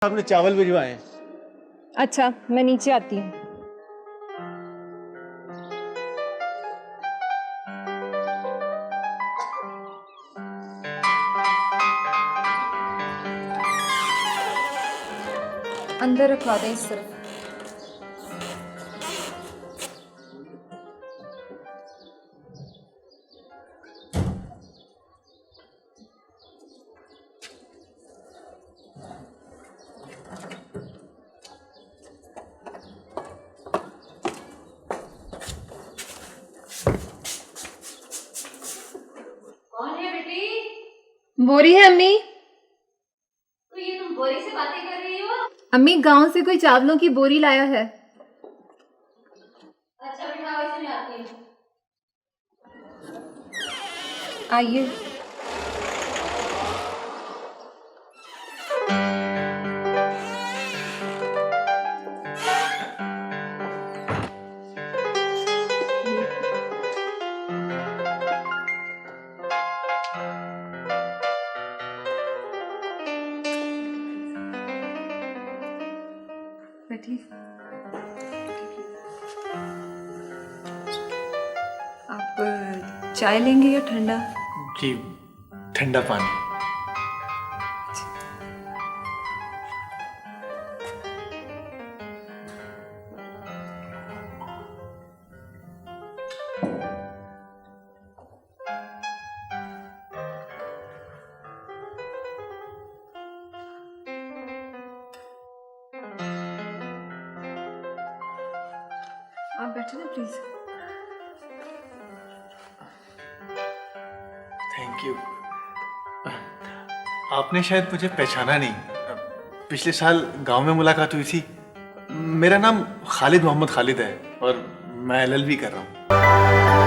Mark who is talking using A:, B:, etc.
A: आपने चावल भिजवाए हैं।
B: अच्छा, मैं नीचे आती हूँ। अंदर रखवा दें इस तरफ।
C: कौन है बेटी?
B: बोरी है अम्मी।
C: तो ये तुम बोरी से बातें कर रही हो?
B: अम्मी, गांव से कोई चावलों की बोरी लाया है।
C: अच्छा बेटा, वैसे मैं आती हूँ।
B: आइए। बैठिए। आप चाय लेंगे या ठंडा?
A: जी, ठंडा पानी।
B: आप बैठे ना प्लीज।
A: Thank you. आपने शायद मुझे पहचाना नहीं। पिछले साल गांव में मुलाकात हुई थी। मेरा नाम खालिद मोहम्मद खालिद है और मैं एलएलबी कर रहा हूँ।